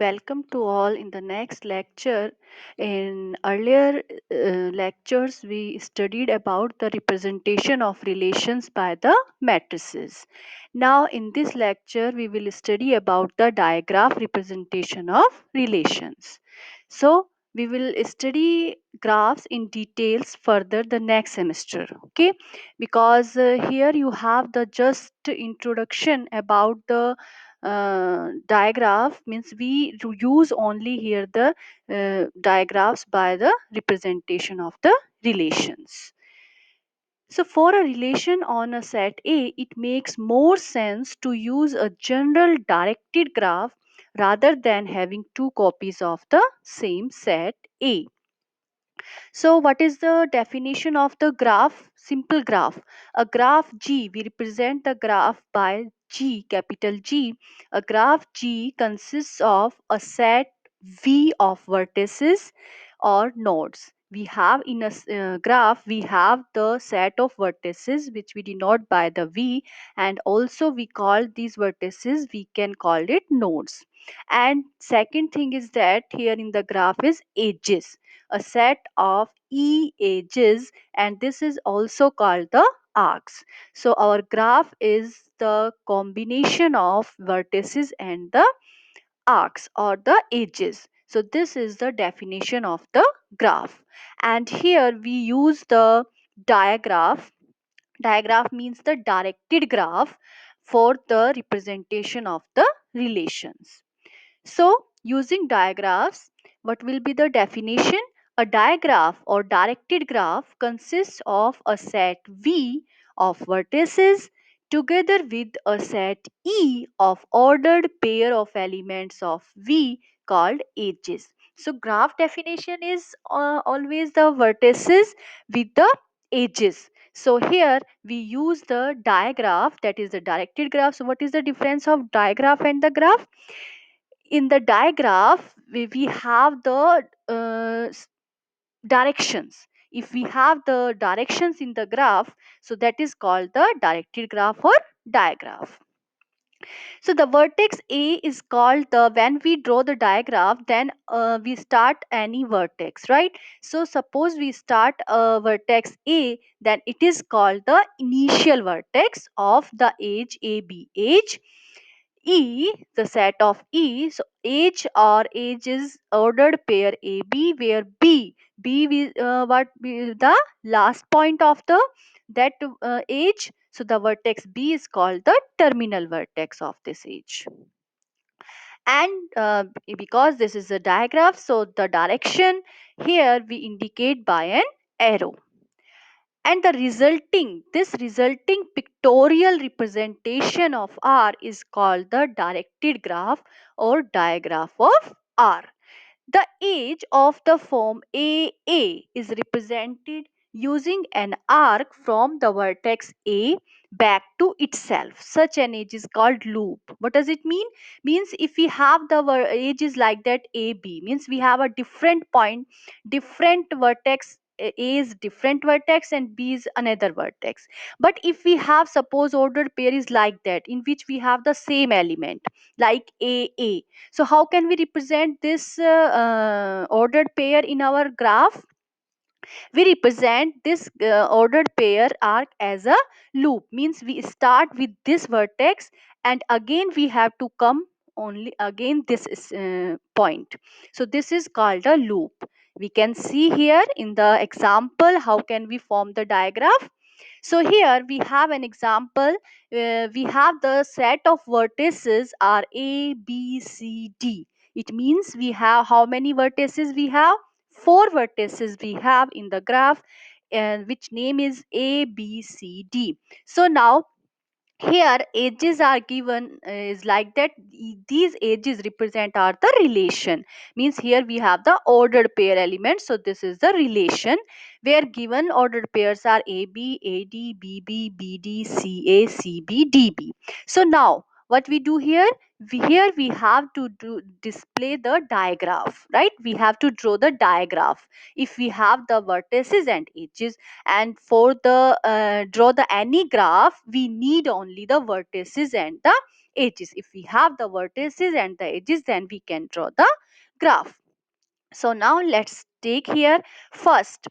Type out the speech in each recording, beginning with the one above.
Welcome to all in the next lecture. In earlier lectures, we studied about the representation of relations by the matrices. Now, in this lecture, we will study about the digraph representation of relations. So, we will study graphs in details further the next semester. Okay, because here you have the just introduction about the digraph means we use only here the digraphs by the representation of the relations. So for a relation on a set A, it makes more sense to use a general directed graph rather than having two copies of the same set A. So, what is the definition of the graph? Simple graph. A graph G, we represent the graph by G, capital G. A graph G consists of a set V of vertices or nodes. We have in a graph, we have the set of vertices which we denote by the V, and also we call these vertices, we can call it nodes. And second thing is that here in the graph is edges, a set of edges, and this is also called the arcs. So our graph is the combination of vertices and the arcs or the edges. So this is the definition of the graph, and here we use the digraph. Digraph means the directed graph for the representation of the relations. So, using digraphs, what will be the definition? A digraph or directed graph consists of a set V of vertices together with a set E of ordered pair of elements of V called edges. So, graph definition is always the vertices with the edges. So, here we use the digraph, that is the directed graph. So, what is the difference of digraph and the graph? In the digraph we have the directions. If we have the directions in the graph, so that is called the directed graph or digraph. So the vertex A is called the, when we draw the digraph, then we start any vertex, right? So suppose we start a vertex A, then it is called the initial vertex of the edge AB. Edge E, the set of E, so H or H is ordered pair AB, where what be the last point of the that H. So the vertex B is called the terminal vertex of this H. And because this is a diagram, so the direction here we indicate by an arrow, and the resulting pictorial representation of R is called the directed graph or digraph of R. The edge of the form AA is represented using an arc from the vertex A back to itself. Such an edge is called loop. What does it mean? Means if we have the edges like that, AB means we have a different point, different vertex. A is different vertex and B is another vertex. But if we have, suppose ordered pair is like that, in which we have the same element like AA, so how can we represent this ordered pair in our graph? We represent this ordered pair arc as a loop. Means we start with this vertex and again we have to come only again this point. So this is called a loop. We can see here in the example how can we form the diagram. So here we have an example. We have the set of vertices are A, B, C, D. It means we have how many vertices we have? Four vertices we have in the graph, and which name is A, B, C, D. So now here edges are given is like that. These edges represent are the relation. Means here we have the ordered pair elements, so this is the relation where given ordered pairs are AB, AD, BB, BD, CA, CB, DB. So now what we do here, here we have to display the digraph, right? We have to draw the digraph if we have the vertices and edges. And for the draw the any graph, we need only the vertices and the edges. If we have the vertices and the edges, then we can draw the graph. So now let's take here first,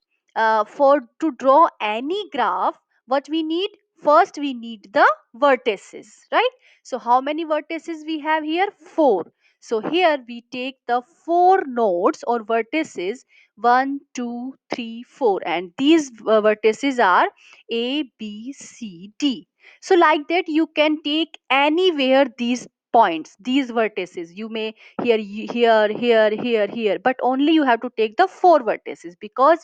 for to draw any graph, what we need? First we need the vertices, right? So how many vertices we have here? Four. So here we take the four nodes or vertices, one, two, three, four, and these vertices are A, B, C, D. So like that you can take anywhere these points, these vertices. You may here, here, but only you have to take the four vertices, because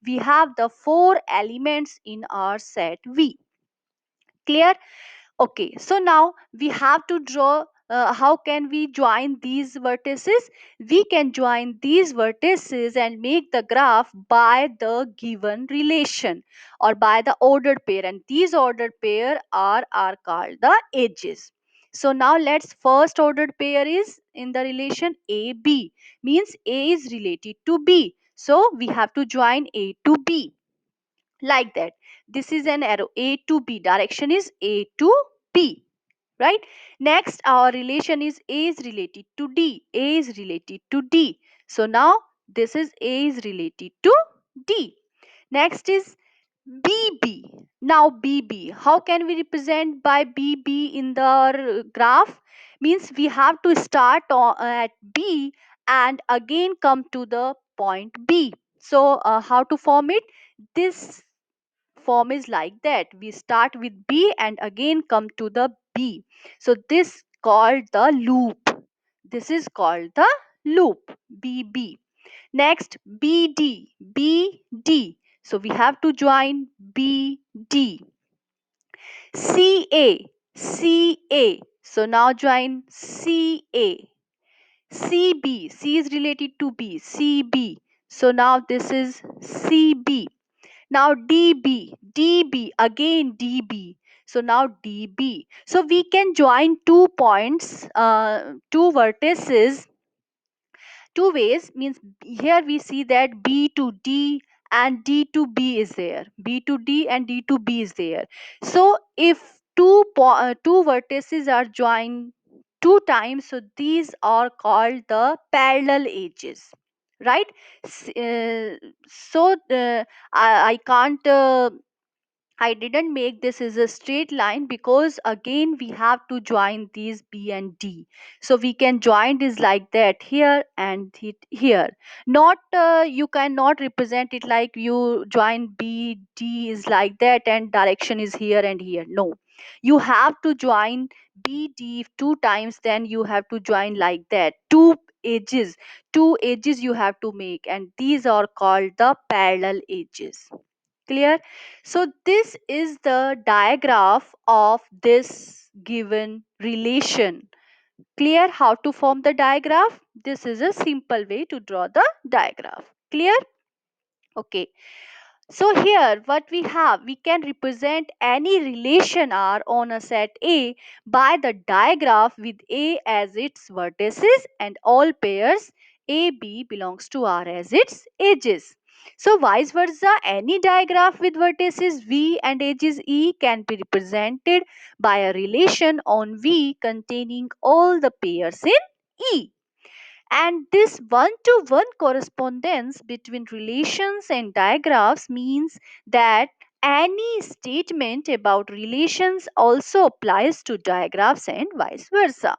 we have the four elements in our set V. Clear? Okay, so now we have to draw, how can we join these vertices? We can join these vertices and make the graph by the given relation or by the ordered pair, and these ordered pair are called the edges. So now let's, first ordered pair is in the relation AB, means A is related to B. So we have to join A to B like that. This is an arrow, A to B, direction is A to B, right? Next our relation is A is related to D, A is related to D. So now this is A is related to D. Next is BB. Now BB, how can we represent by BB in the graph? Means we have to start at B and again come to the point B. So how to form it? This form is like that. We start with B and again come to the B. So this called the loop. This is called the loop, BB. Next, BD, BD. So we have to join BD. CA, CA. So now join CA. CB, C is related to B, CB. So now this is CB. Now DB, DB, again DB. So now DB. So we can join two points, two vertices, two ways. Means here we see that B to D and D to B is there. B to D and D to B is there. So if two vertices are joined two times, so these are called the parallel edges, right? So I can't I didn't make this as a straight line, because again we have to join these B and D. So we can join this like that, here and here. Not you cannot represent it like you join B, D is like that and direction is here and here. No. You have to join B, D two times, then you have to join like that. Edges, two edges you have to make, and these are called the parallel edges. Clear? So this is the diagram of this given relation. Clear how to form the diagram? This is a simple way to draw the diagram. Clear? Okay. So here what we have, we can represent any relation R on a set A by the digraph with A as its vertices and all pairs AB belongs to R as its edges. So vice versa, any digraph with vertices V and edges E can be represented by a relation on V containing all the pairs in E. And this one to one correspondence between relations and digraphs means that any statement about relations also applies to digraphs and vice versa.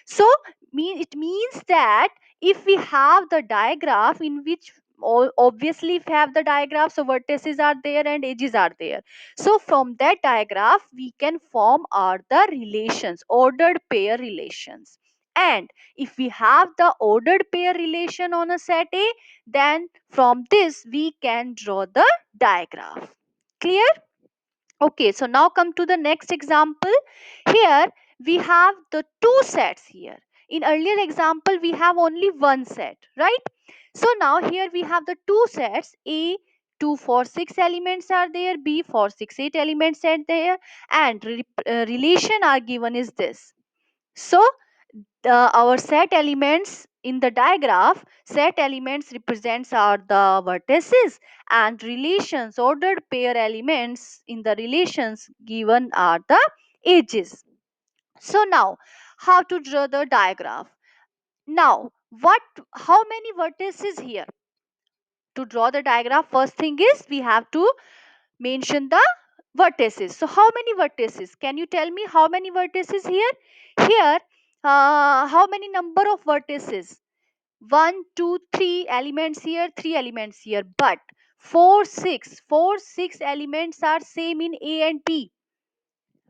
So it means that if we have the digraph in which, obviously if we have the digraph, so vertices are there and edges are there. So from that digraph we can form are the relations, ordered pair relations. And if we have the ordered pair relation on a set A, then from this we can draw the digraph. Clear? Okay, so now come to the next example. Here we have the two sets here. In earlier example we have only one set, right? So now here we have the two sets. A 2 for 6 elements are there, B for 6 8 elements are there, and relation are given is this. So our set elements in the diagram, set elements represents are the vertices, and relations, ordered pair elements in the relations given are the edges. So now, how to draw the diagram? Now, what, how many vertices here? To draw the diagram, first thing is we have to mention the vertices. So how many vertices? Can you tell me how many vertices here? Here, how many number of vertices? One, two, three elements here, three elements here. But four, six elements are same in A and B,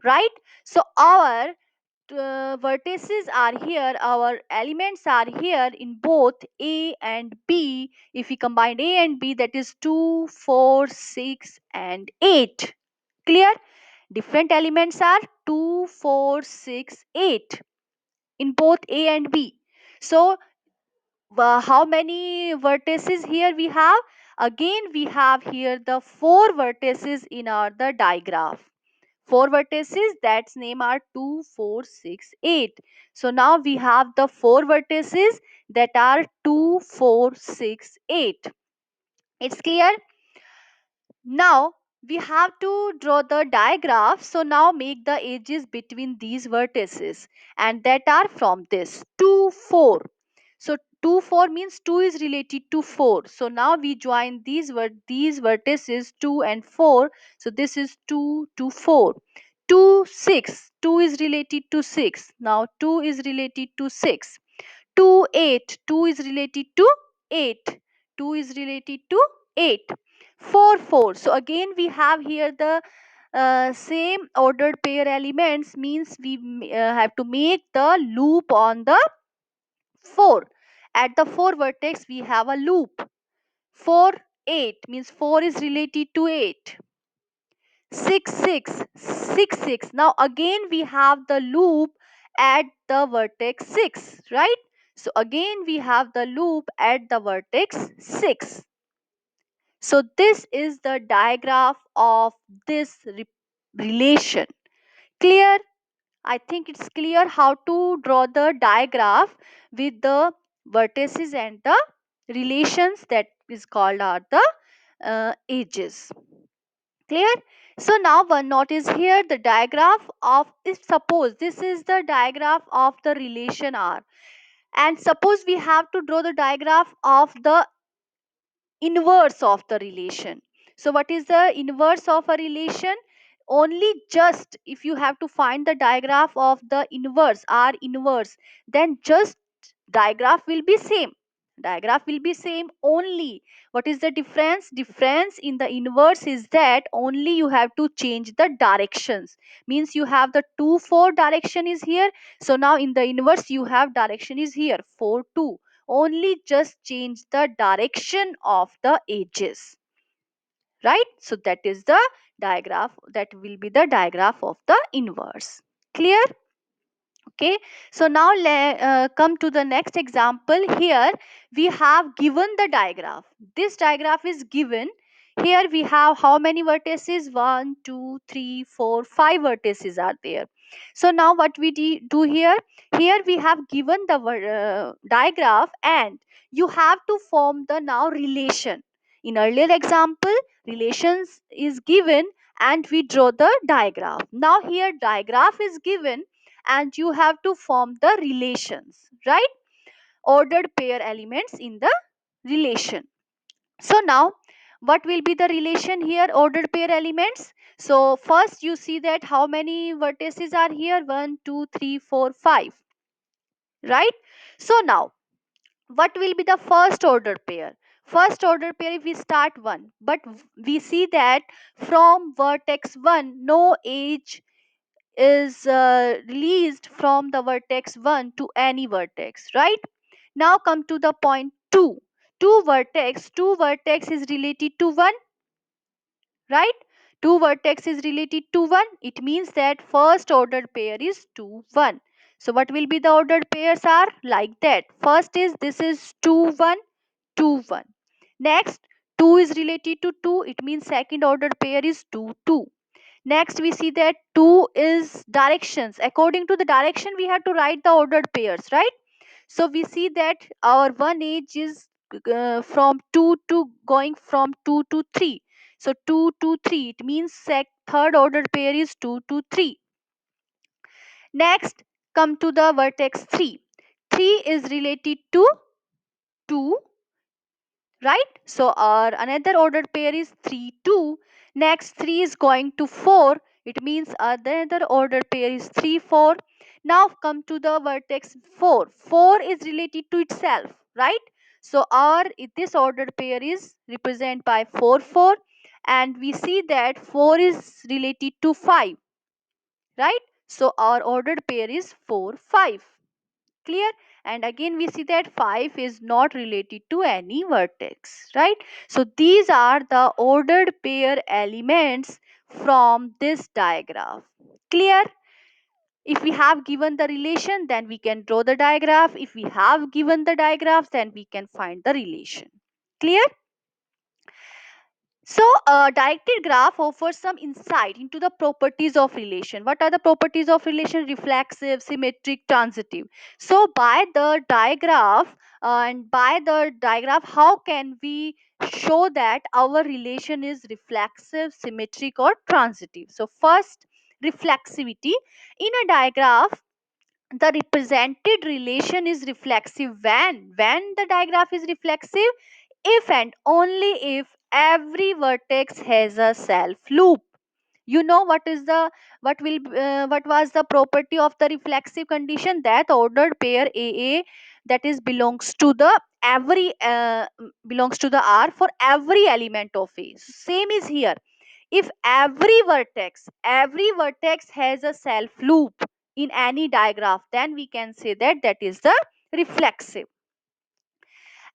right? So our vertices are here, our elements are here in both A and B. If we combine A and B, that is 2, 4, 6, and 8. Clear? Different elements are 2, 4, 6, 8 in both A and B. So how many vertices here we have? Again, we have here the four vertices in our the diagram. Four vertices, that's name are 2, 4, 6, 8. So now we have the four vertices that are 2, 4, 6, 8. It's clear? Now we have to draw the diagraph. So now make the edges between these vertices, and that are from this 2, 4. So 2, 4 means 2 is related to 4. So now we join these vertices 2 and 4. So this is 2 to 4. 2, 6. 2 is related to 6. Now 2 is related to 6. 2, 8. 2 is related to 8. 2 is related to 8. 4, 4. So again we have here the same ordered pair elements, means we have to make the loop on the 4. At the 4 vertex we have a loop. 4, 8 means 4 is related to 8. 6, 6, 6, 6. Now again we have the loop at the vertex 6, right? So again we have the loop at the vertex 6. So this is the diagram of this relation. Clear? I think it's clear how to draw the diagram with the vertices and the relations that is called are the edges. Clear? So now one notice here the diagram of, if suppose this is the diagram of the relation R, and suppose we have to draw the diagram of the inverse of the relation. So what is the inverse of a relation? Only just if you have to find the diagram of the inverse, R inverse, then just diagram will be same. Diagram will be same only. What is the difference? Difference in the inverse is that only you have to change the directions. Means you have the 2, 4 direction is here. So now in the inverse you have direction is here 4, 2. Only just change the direction of the edges, right? So that is the diagram, that will be the diagram of the inverse. Clear? Okay, so now come to the next example. Here we have given the diagram. This diagram is given. Here we have how many vertices? 1, 2, 3, 4, 5 vertices are there. So now what we do here? Here we have given the diagram, and you have to form the now relation. In earlier example, relations is given and we draw the diagram. Now here diagram is given and you have to form the relations, right? Ordered pair elements in the relation. So now what will be the relation here? Ordered pair elements. So first you see that how many vertices are here? 1, 2, 3, 4, 5, right? So now what will be the first order pair? First order pair, if we start 1, but we see that from vertex 1 no edge is released from the vertex 1 to any vertex, right? Now come to the point 2. 2 vertex is related to 1, right? 2 vertex is related to 1. It means that first ordered pair is 2, 1. So what will be the ordered pairs are like that. First is this is 2, 1, 2, 1. Next 2 is related to 2. It means second ordered pair is 2, 2. Next, we see that 2 is directions. According to the direction, we have to write the ordered pairs, right? So we see that our one edge is from 2 to going from 2 to 3. So 2 to 3, it means third ordered pair is 2 to 3. Next, come to the vertex 3. 3 is related to 2, right? So our another ordered pair is 3 2. Next, 3 is going to 4, it means another ordered pair is 3 4. Now come to the vertex 4. 4 is related to itself, right? So our this ordered pair is represented by 4 4, and we see that 4 is related to 5, right? So our ordered pair is 4 5. Clear? And again we see that 5 is not related to any vertex, right? So these are the ordered pair elements from this diagram. Clear? If we have given the relation, then we can draw the diagram. If we have given the diagrams, then we can find the relation. Clear? So, a directed graph offers some insight into the properties of relation. What are the properties of relation? Reflexive, symmetric, transitive. So, by the diagram how can we show that our relation is reflexive, symmetric, or transitive? So, first, reflexivity. In a diagram, the represented relation is reflexive when the diagram is reflexive, if and only if every vertex has a self loop. You know what was the property of the reflexive condition? That ordered pair aa, that is belongs to the r for every element of a. Same is here. If every vertex has a self loop in any diagram, then we can say that that is the reflexive.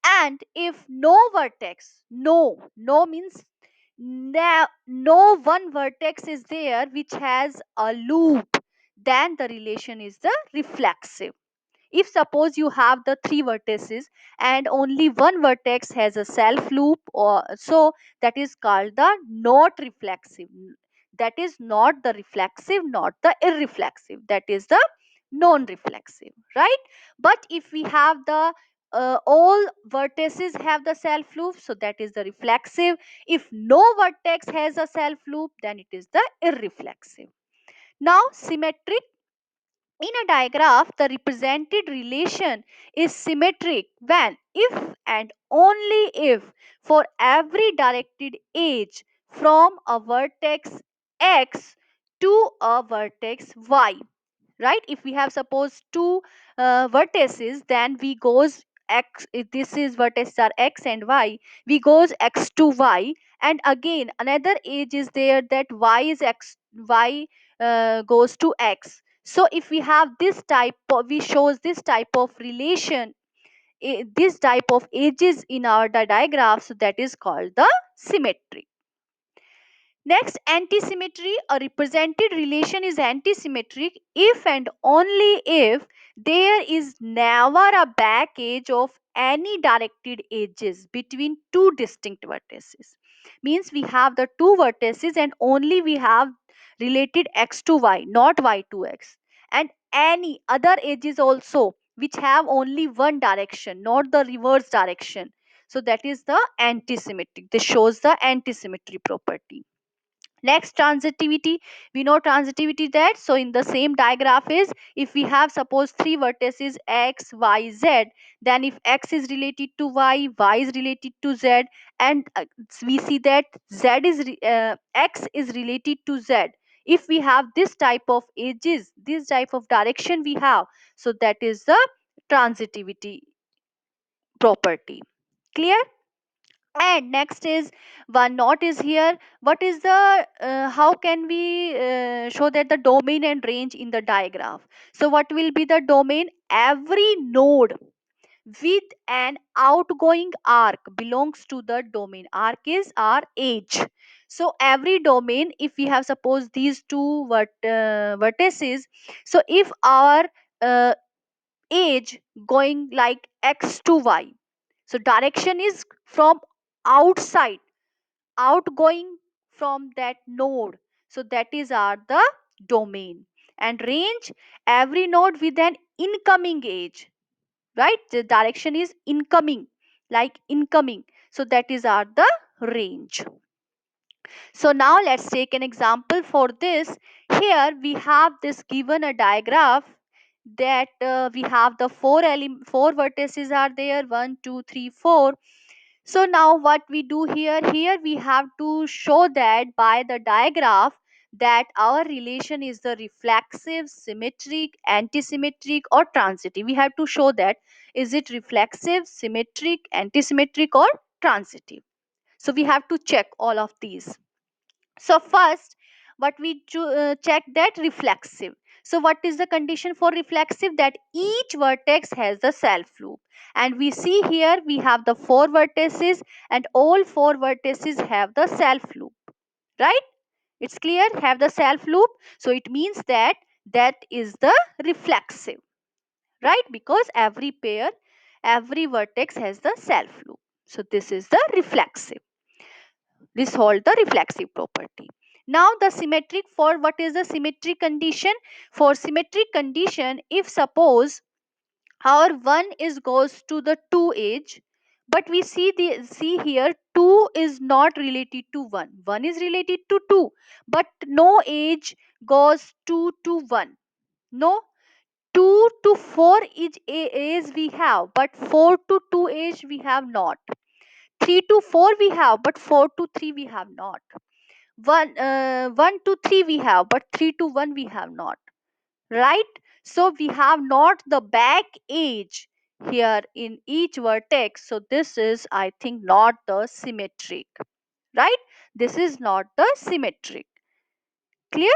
And if no vertex, no means no one vertex is there which has a loop, then the relation is the reflexive. If suppose you have the three vertices and only one vertex has a self loop, or so, that is called the not reflexive. That is not the reflexive, not the irreflexive, that is the non reflexive, right? But if we have the all vertices have the self loop, so that is the reflexive. If no vertex has a self loop, then it is the irreflexive. Now, symmetric. In a diagram, the represented relation is symmetric when, if and only if, for every directed edge from a vertex x to a vertex y, right? If we have suppose two vertices, then we goes x, if this is vertices are x and y, we goes x to y, and again another edge is there that y is x, y goes to x. So if we have this type of, we shows this type of relation, this type of edges in our diagraph, so that is called the symmetry. Next, antisymmetry. A represented relation is antisymmetric if and only if there is never a back edge of any directed edges between two distinct vertices. Means we have the two vertices and only we have related x to y, not y to x. And any other edges also which have only one direction, not the reverse direction. So that is the antisymmetric. This shows the antisymmetry property. Next, transitivity. We know transitivity that, so in the same diagraph is, if we have suppose three vertices x y z, then if x is related to y is related to z, and we see that x is related to z. If we have this type of edges, this type of direction we have, so that is the transitivity property. Clear? And next is one knot is here. What is the how can we show that the domain and range in the diagram? So what will be the domain? Every node with an outgoing arc belongs to the domain. Arc is our edge. So every domain, if we have suppose these two vertices, so if our uh, edge going like x to y, so direction is from outside, outgoing from that node. So that is our the domain. And range, every node with an incoming edge, right? The direction is incoming, like incoming. So that is our the range. So now let's take an example for this. Here we have this given a diagram that we have the four vertices are there, one, two, three, four. So now what we do here we have to show that by the diagram that our relation is the reflexive, symmetric, antisymmetric or transitive. We have to show that is it reflexive, symmetric, antisymmetric or transitive. So we have to check all of these. So first, what we check that reflexive. So what is the condition for reflexive? That each vertex has the self loop. And we see here we have the four vertices and all four vertices have the self loop. Right? It's clear, have the self loop. So it means that that is the reflexive. Right? Because every pair, every vertex has the self loop. So this is the reflexive. This hold the reflexive property. Now the symmetric, for what is the symmetric condition? For symmetric condition, if suppose our 1 is goes to the 2 edge, but we see here 2 is not related to 1, 1 is related to 2, but no edge goes 2 to 1. No, 2 to 4 is we have, but 4 to 2 edge we have not. 3 to 4 we have, but 4 to 3 we have not. 1 to 3 we have, but 3 to 1 we have not. Right? So we have not the back edge here in each vertex. So this is, I think, not the symmetric. Right? This is not the symmetric. Clear?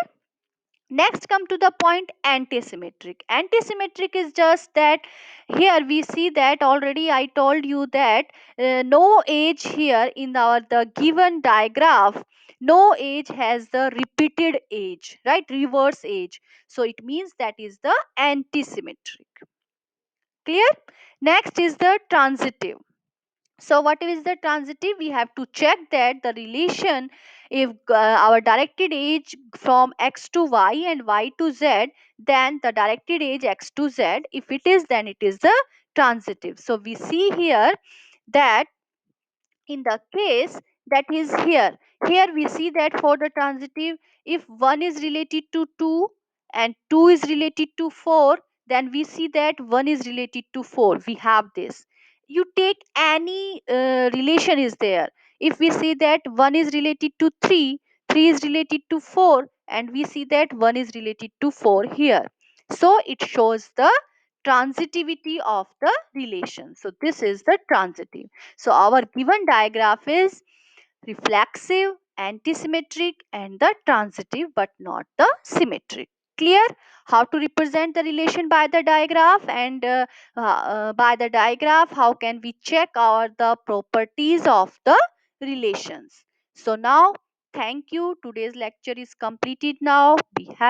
Next come to the point antisymmetric. Antisymmetric is just that here we see that already I told you that no edge here in our the given diagram, no edge has the repeated edge, right? Reverse edge. So it means that is the antisymmetric. Clear? Next is the transitive. So what is the transitive? We have to check that the relation, if our directed edge from x to y and y to z, then the directed edge x to z, if it is, then it is the transitive. So we see here that in the case that is here we see that for the transitive, if 1 is related to 2 and 2 is related to 4, then we see that 1 is related to 4. We have this. You take any relation is there. If we see that 1 is related to 3, 3 is related to 4, and we see that 1 is related to 4 here, so it shows the transitivity of the relation. So this is the transitive. So our given diagram is reflexive, antisymmetric and the transitive, but not the symmetric. Clear? How to represent the relation by the diagram, and by the diagram how can we check our the properties of the relations. So now thank you. Today's lecture is completed now. We have